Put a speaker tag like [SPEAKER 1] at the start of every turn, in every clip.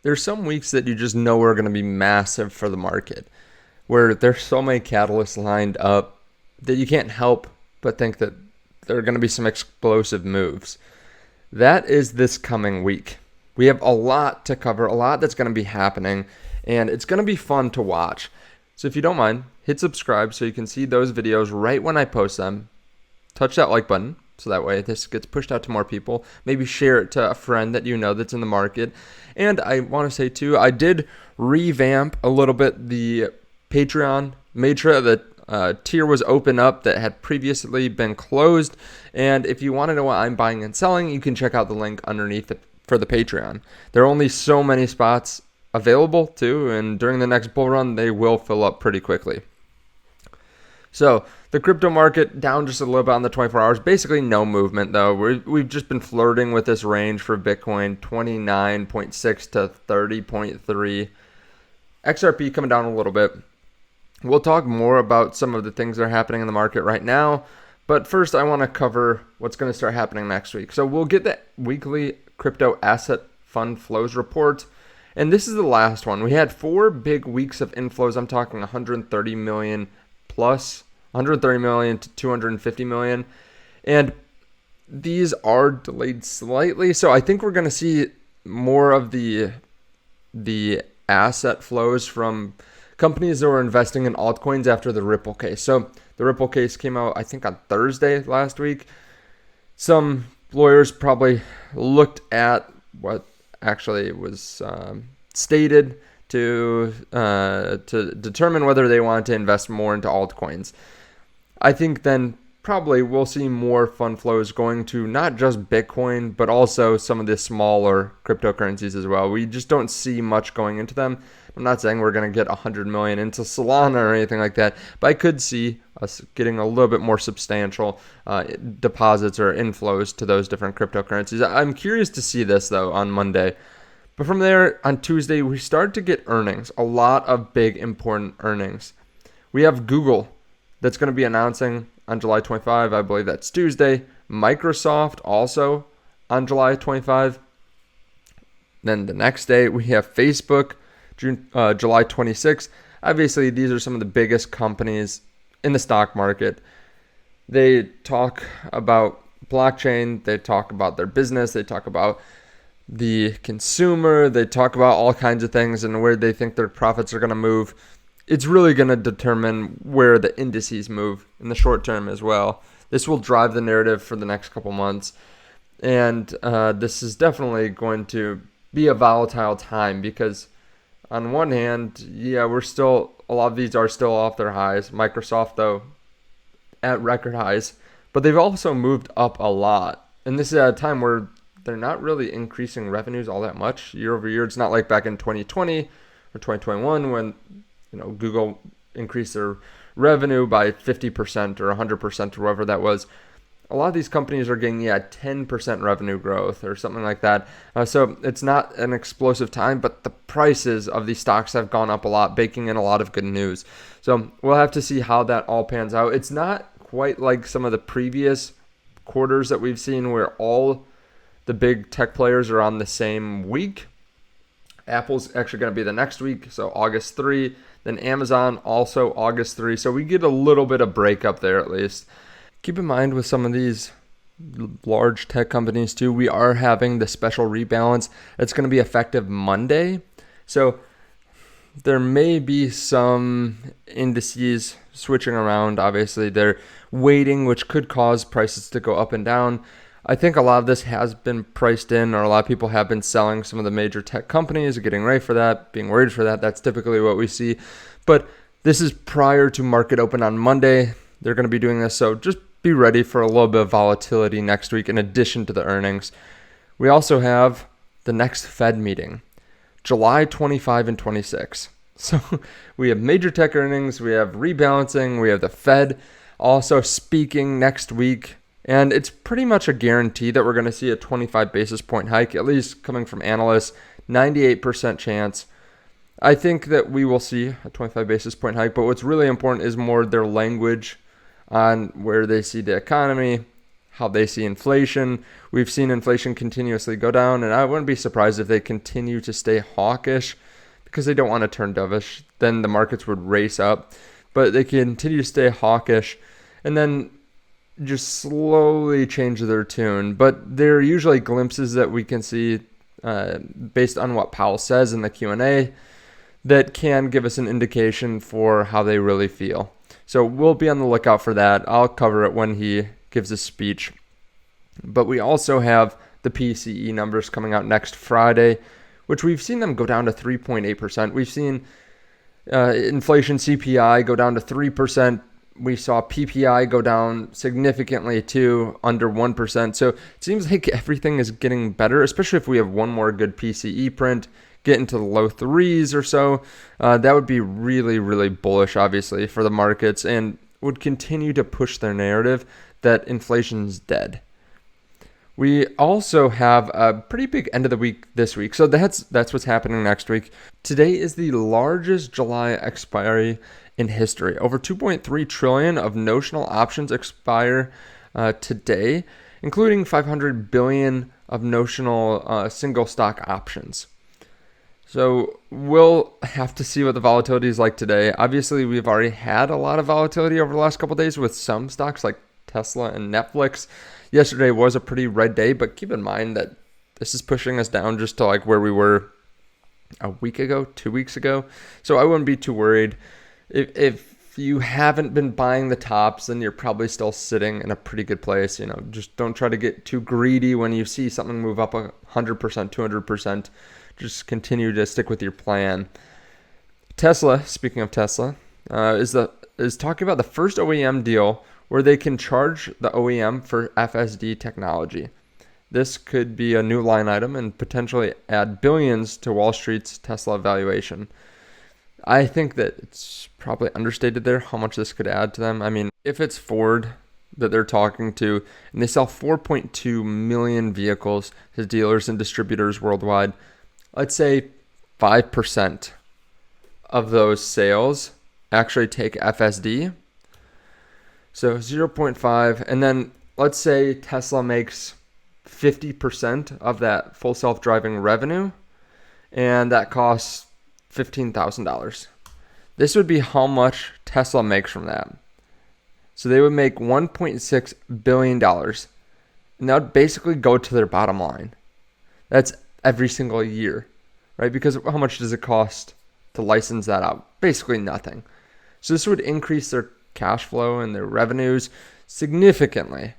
[SPEAKER 1] there's some weeks that you just know are going to be massive for the market, where there's so many catalysts lined up that you can't help but think that there are going to be some explosive moves. That is this coming week. We have a lot to cover, a lot that's going to be happening, and it's going to be fun to watch. So if you don't mind, hit subscribe so you can see those videos right when I post them. Touch that like button so that way this gets pushed out to more people. Maybe share it to a friend that you know that's in the market. And I want to say too, I did revamp a little bit the Patreon. Made sure that tier was open up that had previously been closed. And if you want to know what I'm buying and selling, you can check out the link underneath it for the Patreon. There are only so many spots available too, and during the next bull run, they will fill up pretty quickly. So the crypto market down just a little bit on the 24 hours. Basically no movement though. We've just been flirting with this range for Bitcoin, 29.6 to 30.3. XRP coming down a little bit. We'll talk more about some of the things that are happening in the market right now. But first, I want to cover what's going to start happening next week. So we'll get the weekly crypto asset fund flows report. And this is the last one. We had 4 big weeks of inflows. I'm talking 130 million plus, 130 million to 250 million. And these are delayed slightly. So I think we're going to see more of the asset flows from companies that were investing in altcoins after the Ripple case. So the Ripple case came out, I think, on Thursday last week. Some lawyers probably looked at what actually was stated to determine whether they wanted to invest more into altcoins. I think then probably we'll see more fund flows going to not just Bitcoin, but also some of the smaller cryptocurrencies as well. We just don't see much going into them. I'm not saying we're going to get 100 million into Solana or anything like that, but I could see us getting a little bit more substantial deposits or inflows to those different cryptocurrencies. I'm curious to see this though on Monday. But from there, on Tuesday, we start to get earnings, a lot of big important earnings. We have Google that's going to be announcing on July 25, I believe that's Tuesday. Microsoft also on July 25. Then the next day, we have Facebook, July 26. Obviously, these are some of the biggest companies in the stock market. They talk about blockchain, they talk about their business, they talk about the consumer, they talk about all kinds of things and where they think their profits are going to move. It's really going to determine where the indices move in the short term as well. This will drive the narrative for the next couple months. And this is definitely going to be a volatile time because on one hand, yeah, a lot of these are still off their highs. Microsoft, though, at record highs. But they've also moved up a lot. And this is at a time where they're not really increasing revenues all that much year over year. It's not like back in 2020 or 2021 when Google increased their revenue by 50% or 100% or whatever that was. A lot of these companies are getting 10% revenue growth or something like that. So it's not an explosive time, but the prices of these stocks have gone up a lot, baking in a lot of good news. So we'll have to see how that all pans out. It's not quite like some of the previous quarters that we've seen where all the big tech players are on the same week. Apple's actually going to be the next week, so August 3. Then Amazon also August 3. So we get a little bit of breakup there at least. Keep in mind with some of these large tech companies too, we are having the special rebalance. It's going to be effective Monday. So there may be some indices switching around. Obviously, they're waiting, which could cause prices to go up and down. I think a lot of this has been priced in, or a lot of people have been selling some of the major tech companies, getting ready for that, being worried for that. That's typically what we see. But this is prior to market open on Monday. They're going to be doing this, so just be ready for a little bit of volatility next week in addition to the earnings. We also have the next Fed meeting, July 25 and 26. So we have major tech earnings, we have rebalancing, we have the Fed also speaking next week. And it's pretty much a guarantee that we're going to see a 25 basis point hike, at least coming from analysts, 98% chance. I think that we will see a 25 basis point hike, but what's really important is more their language on where they see the economy, how they see inflation. We've seen inflation continuously go down, and I wouldn't be surprised if they continue to stay hawkish because they don't want to turn dovish. Then the markets would race up, but they continue to stay hawkish and then just slowly change their tune. But there are usually glimpses that we can see based on what Powell says in the Q&A that can give us an indication for how they really feel. So we'll be on the lookout for that. I'll cover it when he gives a speech. But we also have the PCE numbers coming out next Friday, which we've seen them go down to 3.8%. We've seen inflation CPI go down to 3%. We saw PPI go down significantly to under 1%. So it seems like everything is getting better, especially if we have one more good PCE print, get into the low threes or so. That would be really, really bullish, obviously, for the markets and would continue to push their narrative that inflation's dead. We also have a pretty big end of the week this week. So that's what's happening next week. Today is the largest July expiry in history. Over 2.3 trillion of notional options expire today, including 500 billion of notional single stock options. So we'll have to see what the volatility is like today. Obviously, we've already had a lot of volatility over the last couple of days with some stocks like Tesla and Netflix. Yesterday was a pretty red day, but keep in mind that this is pushing us down just to like where we were a week ago, 2 weeks ago. So I wouldn't be too worried. If you haven't been buying the tops, then you're probably still sitting in a pretty good place. You know, just don't try to get too greedy when you see something move up 100%, 200%. Just continue to stick with your plan. Tesla, speaking of Tesla, is talking about the first OEM deal where they can charge the OEM for FSD technology. This could be a new line item and potentially add billions to Wall Street's Tesla valuation. I think that it's probably understated there how much this could add to them. I mean, if it's Ford that they're talking to and they sell 4.2 million vehicles to dealers and distributors worldwide, let's say 5% of those sales actually take FSD. So 0.5, and then let's say Tesla makes 50% of that full self-driving revenue, and that costs $15,000. This would be how much Tesla makes from that. So they would make $1.6 billion, and that would basically go to their bottom line. That's every single year, right? Because how much does it cost to license that out? Basically nothing. So this would increase their cash flow and their revenues significantly,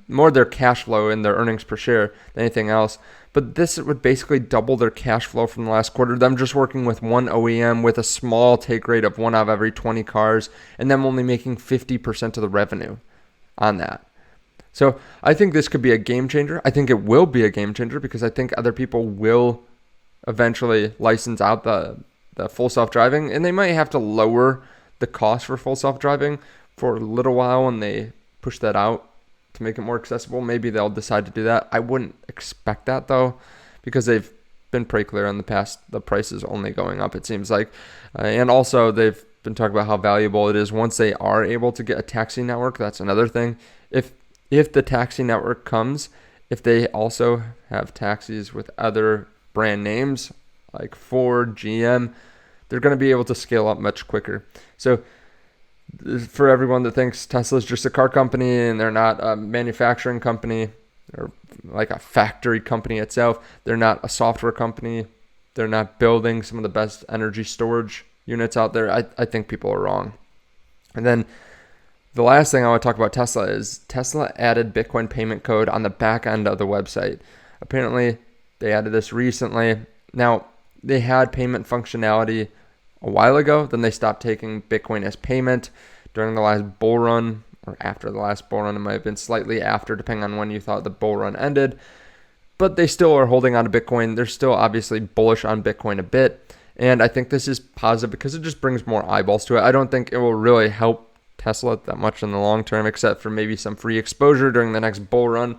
[SPEAKER 1] more their cash flow and their earnings per share than anything else. But this would basically double their cash flow from the last quarter. Them just working with one OEM with a small take rate of 1 out of every 20 cars, and them only making 50% of the revenue on that. So I think this could be a game changer. I think it will be a game changer because I think other people will eventually license out the full self-driving, and they might have to lower the cost for full self-driving for a little while when they push that out to make it more accessible. Maybe they'll decide to do that. I wouldn't expect that though, because they've been pretty clear in the past the price is only going up, it seems like. And also they've been talking about how valuable it is once they are able to get a taxi network. That's another thing. If the taxi network comes, if they also have taxis with other brand names like Ford, GM, they're going to be able to scale up much quicker. So for everyone that thinks Tesla's just a car company and they're not a manufacturing company or like a factory company itself, they're not a software company, they're not building some of the best energy storage units out there, I think people are wrong. And then the last thing I want to talk about Tesla is Tesla added Bitcoin payment code on the back end of the website. Apparently, they added this recently. Now, they had payment functionality a while ago, then they stopped taking Bitcoin as payment during the last bull run, or after the last bull run. It might have been slightly after, depending on when you thought the bull run ended. But they still are holding on to Bitcoin. They're still obviously bullish on Bitcoin a bit. And I think this is positive because it just brings more eyeballs to it. I don't think it will really help Tesla that much in the long term, except for maybe some free exposure during the next bull run.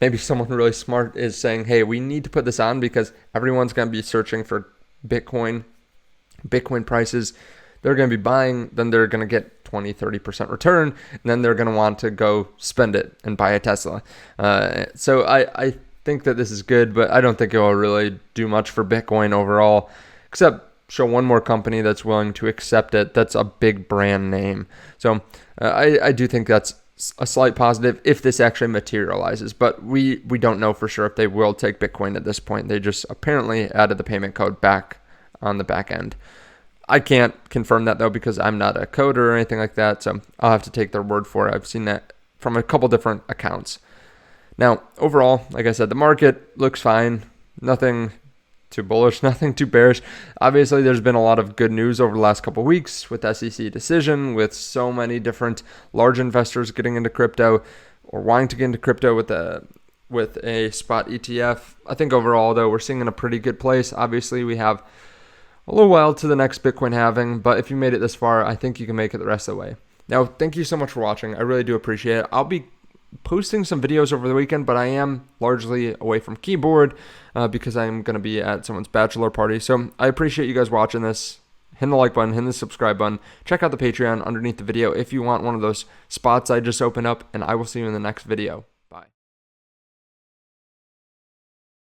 [SPEAKER 1] Maybe someone really smart is saying, hey, we need to put this on because everyone's going to be searching for Bitcoin prices. they're going to be buying, then they're going to get 20-30% return, and then they're going to want to go spend it and buy a Tesla. So I think that this is good, but I don't think it will really do much for Bitcoin overall, except show one more company that's willing to accept it. That's a big brand name. So I do think that's a slight positive if this actually materializes, but we don't know for sure if they will take Bitcoin at this point. They just apparently added the payment code back on the back end. I can't confirm that though, because I'm not a coder or anything like that, so I'll have to take their word for it. I've seen that from a couple different accounts. Now, overall, like I said, the market looks fine. Nothing too bullish, nothing too bearish. Obviously, there's been a lot of good news over the last couple of weeks with SEC decision, with so many different large investors getting into crypto or wanting to get into crypto with a spot ETF. I think overall, though, we're seeing in a pretty good place. Obviously, we have a little while to the next Bitcoin halving, but if you made it this far, I think you can make it the rest of the way. Now, thank you so much for watching. I really do appreciate it. I'll be posting some videos over the weekend, but I am largely away from keyboard because I'm going to be at someone's bachelor party. So I appreciate you guys watching this. Hit the like button, hit the subscribe button. Check out the Patreon underneath the video if you want one of those spots I just opened up, and I will see you in the next video.